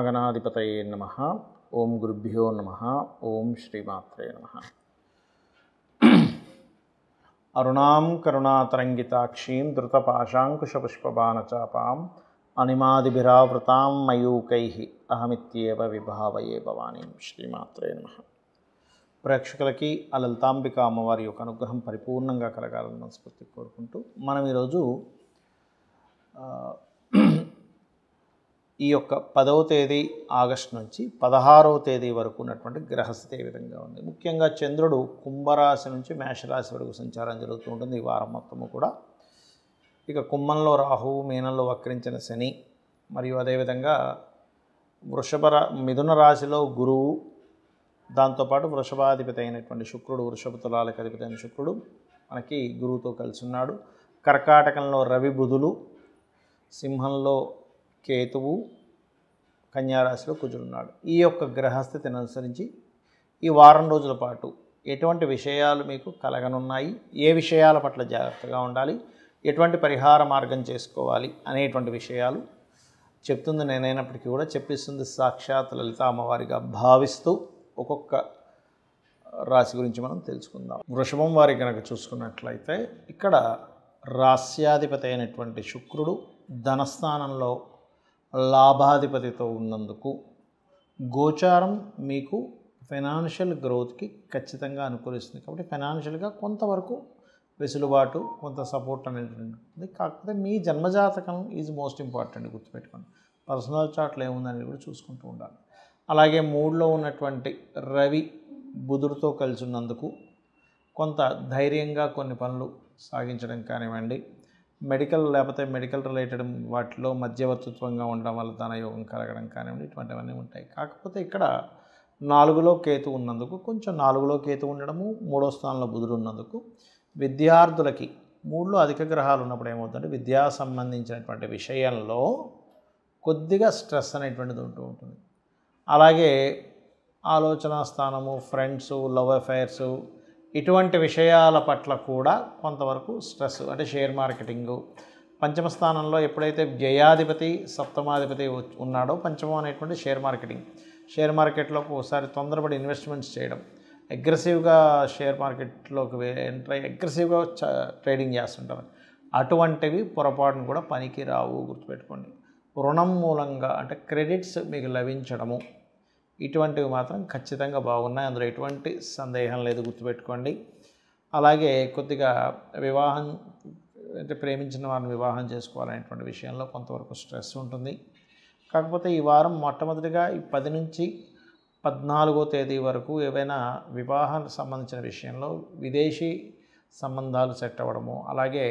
శ్రీమహాగణాధిపతయే నమః. ఓం గురుభ్యో నమః. ఓం శ్రీమాత్రే నమః. అరుణాం కరుణాతరంగితాక్షీం ధృతపాశాంకుశపుష్పబాణచాపాం అనిమాదిభిరావృతాం మయూకైః అహమిత్యేవ విభావయే భవానీం. శ్రీమాత్రే నమః. ప్రేక్షకులకి ఆ లలితాంబిక అమ్మవారి యొక్క అనుగ్రహం పరిపూర్ణంగా కలగాలని మనస్ఫూర్తి కోరుకుంటూ మనం ఈరోజు ఈ యొక్క 10వ తేదీ ఆగస్టు నుంచి 16వ తేదీ వరకు ఉన్నటువంటి గ్రహస్థితి ఏ విధంగా ఉంది. ముఖ్యంగా చంద్రుడు కుంభరాశి నుంచి మేషరాశి వరకు సంచారం జరుగుతూ ఉంటుంది ఈ వారం మొత్తము కూడా. ఇక కుంభంలో రాహువు, మీనంలో వక్రించిన శని, మరియు అదేవిధంగా మిథున రాశిలో గురువు, దాంతోపాటు వృషభాధిపతి అయినటువంటి శుక్రుడు, వృషభ తులాలకు అధిపతి అయిన శుక్రుడు మనకి గురువుతో కలిసి ఉన్నాడు. కర్కాటకంలో రవి, బుధులు, సింహంలో కేతువు, కన్యారాశిలో కుజుడున్నాడు. ఈ యొక్క గ్రహస్థితిని అనుసరించి ఈ వారం రోజుల పాటు ఎటువంటి విషయాలు మీకు కలగనున్నాయి, ఏ విషయాల పట్ల జాగ్రత్తగా ఉండాలి, ఎటువంటి పరిహార మార్గం చేసుకోవాలి అనేటువంటి విషయాలు చెప్తుంది నేనైనప్పటికీ కూడా చెప్పిస్తుంది సాక్షాత్ లలిత అమ్మవారిగా భావిస్తూ ఒక్కొక్క రాశి గురించి మనం తెలుసుకుందాం. వృషభం వారి కనుక చూసుకున్నట్లయితే ఇక్కడ రాస్యాధిపతి అయినటువంటి శుక్రుడు ధనస్థానంలో లాభాధిపతితో ఉన్నందుకు గోచారం మీకు ఫైనాన్షియల్ గ్రోత్కి ఖచ్చితంగా అనుకూలిస్తుంది. కాబట్టి ఫైనాన్షియల్గా కొంతవరకు వెసులుబాటు, కొంత సపోర్ట్ అనేది ఉంటుంది. కాకపోతే మీ జన్మజాతకం ఈజ్ మోస్ట్ ఇంపార్టెంట్, గుర్తుపెట్టుకోండి. పర్సనల్ చార్ట్లు ఏముందని కూడా చూసుకుంటూ ఉండాలి. అలాగే 3లో ఉన్నటువంటి రవి బుధుడితో కలిసి ఉన్నందుకు కొంత ధైర్యంగా కొన్ని పనులు సాగించడం కానివ్వండి, మెడికల్ లేకపోతే మెడికల్ రిలేటెడ్ వాటిలో మధ్యవర్తిత్వంగా ఉండడం వల్ల ధనయోగం కలగడం కానివ్వండి, ఇటువంటివన్నీ ఉంటాయి. కాకపోతే ఇక్కడ 4లో కేతు ఉన్నందుకు, కొంచెం 4లో కేతు ఉండడము, 3వ స్థానంలో బుధుడు ఉన్నందుకు విద్యార్థులకి 3లో అధిక గ్రహాలు ఉన్నప్పుడు ఏమవుతుందంటే విద్యా సంబంధించినటువంటి విషయంలో కొద్దిగా స్ట్రెస్ అనేటువంటిది ఉంటూ ఉంటుంది. అలాగే ఆలోచన స్థానము, ఫ్రెండ్స్, లవ్ అఫైర్సు, ఇటువంటి విషయాల పట్ల కూడా కొంతవరకు స్ట్రెస్, అంటే షేర్ మార్కెటింగు. పంచమ స్థానంలో ఎప్పుడైతే వ్యయాధిపతి, సప్తమాధిపతి ఉన్నాడో, పంచమం అనేటువంటి షేర్ మార్కెట్లోకి ఒకసారి తొందరపడి ఇన్వెస్ట్మెంట్స్ చేయడం, అగ్రెసివ్గా షేర్ మార్కెట్లోకి ఎంటర్ అయ్యి అగ్రెసివ్గా ట్రేడింగ్ చేస్తుంటారు. అటువంటివి పొరపాటును కూడా పనికి రావు, గుర్తుపెట్టుకోండి. రుణం మూలంగా అంటే క్రెడిట్స్ మీకు లభించడము, ఇటువంటివి మాత్రం ఖచ్చితంగా బాగున్నాయి, అందులో ఎటువంటి సందేహం లేదు, గుర్తుపెట్టుకోండి. అలాగే కొద్దిగా వివాహం, అంటే ప్రేమించిన వారిని వివాహం చేసుకోవాలనేటువంటి విషయంలో కొంతవరకు స్ట్రెస్ ఉంటుంది. కాకపోతే ఈ వారం మొట్టమొదటిగా ఈ 10 నుంచి 14వ తేదీ వరకు ఏవైనా వివాహానికి సంబంధించిన విషయంలో విదేశీ సంబంధాలు సెట్ అవ్వడము, అలాగే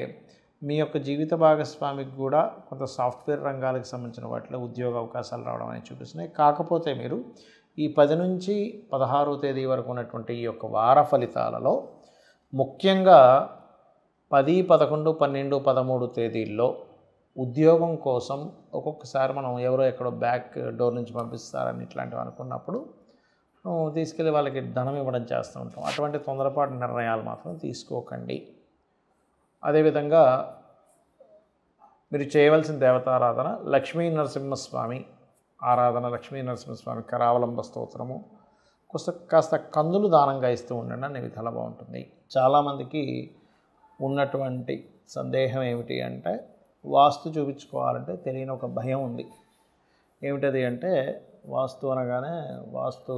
మీ యొక్క జీవిత భాగస్వామికి కూడా కొంత సాఫ్ట్వేర్ రంగాలకు సంబంధించిన వాటిలో ఉద్యోగ అవకాశాలు రావడం అనేది చూపిస్తున్నాయి. కాకపోతే మీరు ఈ 10 నుంచి 16వ తేదీ వరకు ఉన్నటువంటి ఈ యొక్క వార ఫలితాలలో ముఖ్యంగా 10, 11, 12, 13 తేదీల్లో ఉద్యోగం కోసం ఒక్కొక్కసారి మనం ఎవరో ఎక్కడో బ్యాక్ డోర్ నుంచి పంపిస్తారని ఇట్లాంటివి అనుకున్నప్పుడు తీసుకెళ్ళి వాళ్ళకి ధనం ఇవ్వడం చేస్తూ ఉంటాం. అటువంటి తొందరపాటు నిర్ణయాలు మాత్రం తీసుకోకండి. అదేవిధంగా మీరు చేయవలసిన దేవతారాధన లక్ష్మీ నరసింహస్వామి ఆరాధన, లక్ష్మీ నరసింహస్వామి కరావలంబ స్తోత్రము, కాస్త కందులు దానంగా ఇస్తూ ఉండండి, అన్ని విధాలా బాగుంటుంది. చాలామందికి ఉన్నటువంటి సందేహం ఏమిటి అంటే వాస్తు చూపించుకోవాలంటే తెలియని ఒక భయం ఉంది. ఏమిటది అంటే వాస్తు అనగానే వాస్తు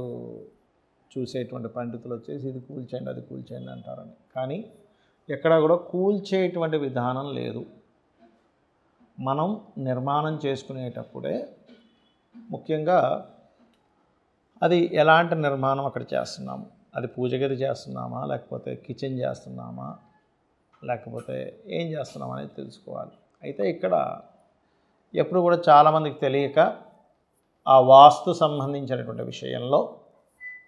చూసేటువంటి పండితులు వచ్చేసి ఇది కూల్చేయండి, అది కూల్చేయండి అంటారని. కానీ ఎక్కడ కూడా కూల్చేటువంటి విధానం లేదు. మనం నిర్మాణం చేసుకునేటప్పుడే ముఖ్యంగా అది ఎలాంటి నిర్మాణం అక్కడ చేస్తున్నాము, అది పూజ గది చేస్తున్నామా, లేకపోతే కిచెన్ చేస్తున్నామా, లేకపోతే ఏం చేస్తున్నామా అనేది తెలుసుకోవాలి. అయితే ఇక్కడ ఎప్పుడు కూడా చాలామందికి తెలియక ఆ వాస్తు సంబంధించినటువంటి విషయంలో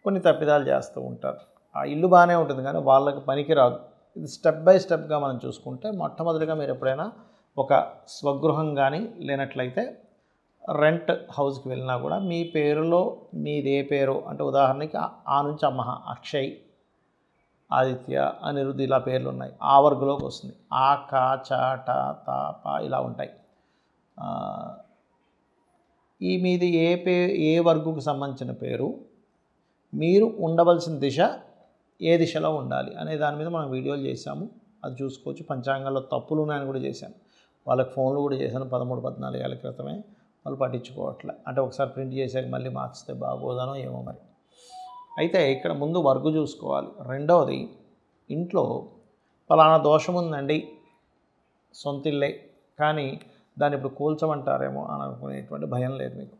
కొన్ని తప్పిదాలు చేస్తూ ఉంటారు. ఆ ఇల్లు బాగానే ఉంటుంది కానీ వాళ్ళకి పనికి రాదు. ఇది స్టెప్ బై స్టెప్గా మనం చూసుకుంటే మొట్టమొదటిగా మీరు ఎప్పుడైనా ఒక స్వగృహం కానీ లేనట్లయితే రెంట్ హౌస్కి వెళ్ళినా కూడా మీ పేరులో మీదే పేరు, అంటే ఉదాహరణకి ఆ నుంచి అమ్మ, అక్షయ్, ఆదిత్య, అనిరుద్ధ్ ఇలా పేర్లు ఉన్నాయి. ఆ వర్గంలోకి వస్తుంది. ఆ, కా, చ, ట, త, ప ఇలా ఉంటాయి. ఈ మీది ఏ వర్గుకు సంబంధించిన పేరు, మీరు ఉండవలసిన దిశ ఏ దిశలో ఉండాలి అనే దాని మీద మనం వీడియోలు చేశాము. అది చూసుకోవచ్చు. పంచాంగాల్లో తప్పులు ఉన్నాయని కూడా చేశాను. వాళ్ళకి ఫోన్లు కూడా చేశాను 13-14 ఏళ్ళ క్రితమే. వాళ్ళు పట్టించుకోవట్లే. అంటే ఒకసారి ప్రింట్ చేసాక మళ్ళీ మార్చితే బాగోదనో ఏమో మరి. అయితే ఇక్కడ ముందు వర్గు చూసుకోవాలి. రెండవది, ఇంట్లో ఫలానా దోషం ఉందండి, సొంత ఇల్లే, కానీ దాన్ని ఇప్పుడు కూల్చమంటారేమో అని అనుకునేటువంటి భయం లేదు మీకు.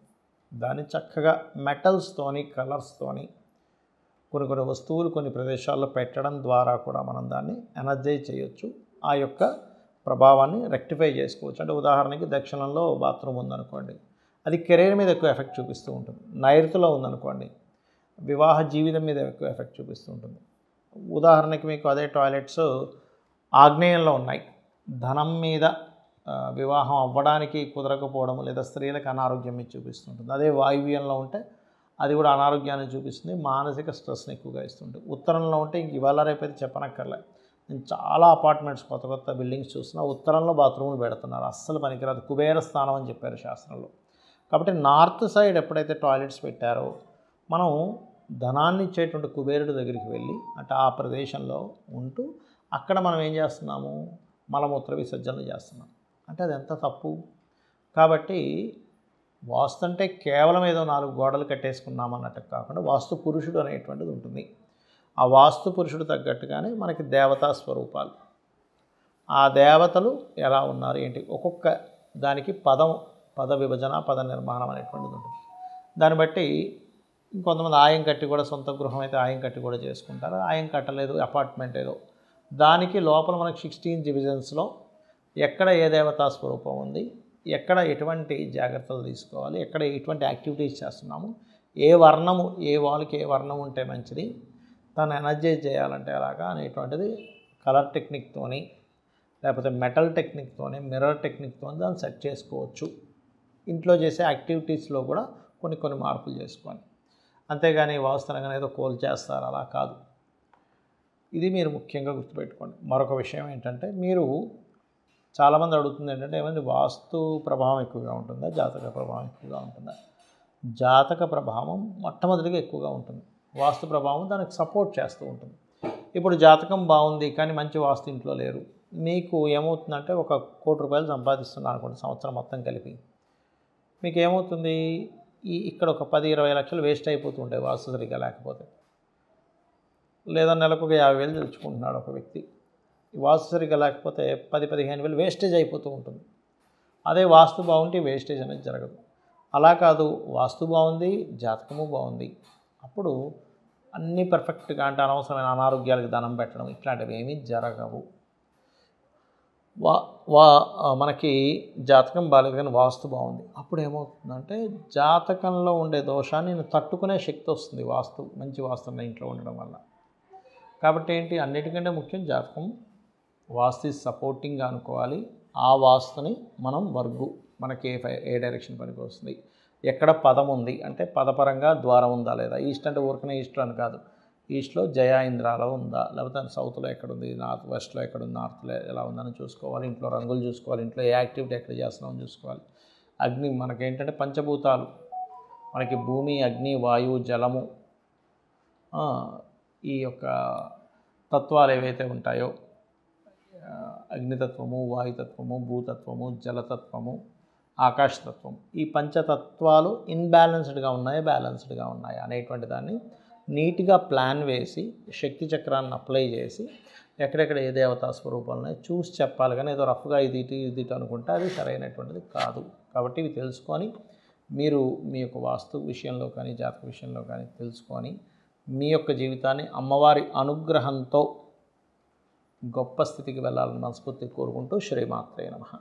దాన్ని చక్కగా మెటల్స్తోని, కలర్స్తోని కొన్ని వస్తువులు కొన్ని ప్రదేశాల్లో పెట్టడం ద్వారా కూడా మనం దాన్ని ఎనర్జైజ్ చేయొచ్చు. ఆ యొక్క ప్రభావాన్ని రెక్టిఫై చేసుకోవచ్చు. అంటే ఉదాహరణకి దక్షిణంలో బాత్రూమ్ ఉందనుకోండి, అది కెరీర్ మీద ఎక్కువ ఎఫెక్ట్ చూపిస్తూ ఉంటుంది. నైరుతిలో ఉందనుకోండి, వివాహ జీవితం మీద ఎక్కువ ఎఫెక్ట్ చూపిస్తూ ఉంటుంది. ఉదాహరణకి మీకు అదే టాయిలెట్స్ ఆగ్నేయంలో ఉన్నాయి, ధనం మీద, వివాహం అవ్వడానికి కుదరకపోవడం లేదా స్త్రీలకు అనారోగ్యం మీద చూపిస్తుంటుంది. అదే వాయువ్యంలో ఉంటే అది కూడా అనారోగ్యాన్ని చూపిస్తుంది, మానసిక స్ట్రెస్ని ఎక్కువగా ఇస్తుంది. ఉత్తరంలో ఉంటే ఇంక ఇవాళ రేపైతే చెప్పనక్కర్లే. నేను చాలా అపార్ట్మెంట్స్ కొత్త బిల్డింగ్స్ చూస్తున్నా, ఉత్తరంలో బాత్రూములు పెడుతున్నారు. అస్సలు పనికిరాదు, కుబేర స్థానం అని చెప్పారు శాస్త్రంలో. కాబట్టి నార్త్ సైడ్ ఎప్పుడైతే టాయిలెట్స్ పెట్టారో మనం ధనాన్ని ఇచ్చేటువంటి కుబేరుడి దగ్గరికి వెళ్ళి, అంటే ఆ ప్రదేశంలో ఉంటూ అక్కడ మనం ఏం చేస్తున్నాము, మలమూత్ర విసర్జనలు చేస్తున్నాం. అంటే అది ఎంత తప్పు. కాబట్టి వాస్తు అంటే కేవలం ఏదో 4 గోడలు కట్టేసుకున్నామన్నట్టు కాకుండా వాస్తు పురుషుడు అనేటువంటిది ఉంటుంది. ఆ వాస్తు పురుషుడు తగ్గట్టుగానే మనకి దేవతా స్వరూపాలు, ఆ దేవతలు ఎలా ఉన్నారు ఏంటి, ఒక్కొక్క దానికి పద విభజన, పద నిర్మాణం అనేటువంటిది ఉంటుంది. దాన్ని బట్టి ఇంకొంతమంది ఆయం కట్టి కూడా, సొంత గృహం అయితే ఆయం కట్టి కూడా చేసుకుంటారు. ఆయం కట్టలేదు, అపార్ట్మెంట్ ఏదో, దానికి లోపల మనకి 16 డివిజన్స్లో ఎక్కడ ఏ దేవతా స్వరూపం ఉంది, ఎక్కడ ఎటువంటి జాగ్రత్తలు తీసుకోవాలి, ఎక్కడ ఎటువంటి యాక్టివిటీస్ చేస్తున్నాము, ఏ వర్ణము, ఏ వాల్కి ఏ వర్ణం ఉంటే మంచిది, తను ఎనర్జైజ్ చేయాలంటే ఎలాగా అనేటువంటిది కలర్ టెక్నిక్తోని, లేకపోతే మెటల్ టెక్నిక్తోని, మిర్రర్ టెక్నిక్తోని దాన్ని సెట్ చేసుకోవచ్చు. ఇంట్లో చేసే యాక్టివిటీస్లో కూడా కొన్ని మార్పులు చేసుకోవాలి. అంతేగాని వాస్తవంగా ఏదో కోల్ చేస్తారు అలా కాదు. ఇది మీరు ముఖ్యంగా గుర్తుపెట్టుకోండి. మరొక విషయం ఏంటంటే, మీరు చాలామంది అడుగుతుంది ఏంటంటే, ఏమైంది వాస్తు ప్రభావం ఎక్కువగా ఉంటుందా, జాతక ప్రభావం ఎక్కువగా ఉంటుందా? జాతక ప్రభావం మొట్టమొదటిగా ఎక్కువగా ఉంటుంది. వాస్తు ప్రభావం దానికి సపోర్ట్ చేస్తూ ఉంటుంది. ఇప్పుడు జాతకం బాగుంది కానీ మంచి వాస్తు ఇంట్లో లేరు, మీకు ఏమవుతుందంటే, ఒక ₹1,00,00,000 సంపాదిస్తున్నారు అనుకోండి సంవత్సరం మొత్తం కలిపి, మీకు ఏమవుతుంది, ఇక్కడ ఒక 10-20 లక్షలు వేస్ట్ అయిపోతూ ఉంటాయి వాస్తు సరిగ్గా లేకపోతే. లేదా నెలకు ఒక 50,000 తెచ్చుకుంటున్నాడు ఒక వ్యక్తి, వాస్తు సరిగ్గా లేకపోతే 10-15,000 వేస్టేజ్ అయిపోతూ ఉంటుంది. అదే వాస్తు బాగుంటే వేస్టేజ్ అనేది జరగదు. అలా కాదు, వాస్తు బాగుంది, జాతకము బాగుంది, అప్పుడు అన్నీ పర్ఫెక్ట్గా, అంటే అనవసరమైన అనారోగ్యాలకు ధనం పెట్టడం ఇట్లాంటివి ఏమీ జరగవు. మనకి జాతకం బాగాలేదు కానీ వాస్తు బాగుంది, అప్పుడు ఏమవుతుందంటే జాతకంలో ఉండే దోషాన్ని తట్టుకునే శక్తి వస్తుంది మంచి వాస్తు ఇంట్లో ఉండడం వల్ల. కాబట్టి ఏంటి, అన్నిటికంటే ముఖ్యం జాతకం. వాస్తు సపోర్టింగ్ అనుకోవాలి. ఆ వాస్తుని మనం వర్గు, మనకి ఏ డైరెక్షన్ పనికి వస్తుంది, ఎక్కడ పదం ఉంది అంటే పదపరంగా ద్వారం ఉందా లేదా, ఈస్ట్ అంటే ఊరికనే ఈస్ట్ అని కాదు, ఈస్ట్లో జయా ఇంద్రాలో ఉందా, లేకపోతే సౌత్లో ఎక్కడుంది, నార్త్ వెస్ట్లో ఎక్కడుంది, నార్త్లో ఎలా ఉందని చూసుకోవాలి. ఇంట్లో రంగులు చూసుకోవాలి, ఇంట్లో ఏ యాక్టివిటీ ఎక్కడ చేస్తున్నామని చూసుకోవాలి. అగ్ని, మనకేంటంటే పంచభూతాలు, మనకి భూమి, అగ్ని, వాయువు, జలము, ఈ యొక్క తత్వాలు ఏవైతే ఉంటాయో, అగ్నితత్వము, వాయుతత్వము, భూతత్వము, జలతత్వము, ఆకాశతత్వం, ఈ పంచతత్వాలు ఇన్బ్యాలెన్స్డ్గా ఉన్నాయా, బ్యాలెన్స్డ్గా ఉన్నాయా అనేటువంటి దాన్ని నీట్గా ప్లాన్ వేసి శక్తి చక్రాన్ని అప్లై చేసి ఎక్కడెక్కడ ఏ దేవతా స్వరూపాలని చూసి చెప్పాలి. కానీ ఏదో రఫ్గా ఇది అనుకుంటే అది సరైనటువంటిది కాదు. కాబట్టి ఇవి తెలుసుకొని మీరు మీ యొక్క వాస్తు విషయంలో కానీ జాతక విషయంలో కానీ తెలుసుకొని మీ యొక్క జీవితాన్ని అమ్మవారి అనుగ్రహంతో గొప్ప స్థితికి వెళ్ళాలని మనస్ఫూర్తిగా కోరుకుంటూ శ్రీమాత్రే నమః.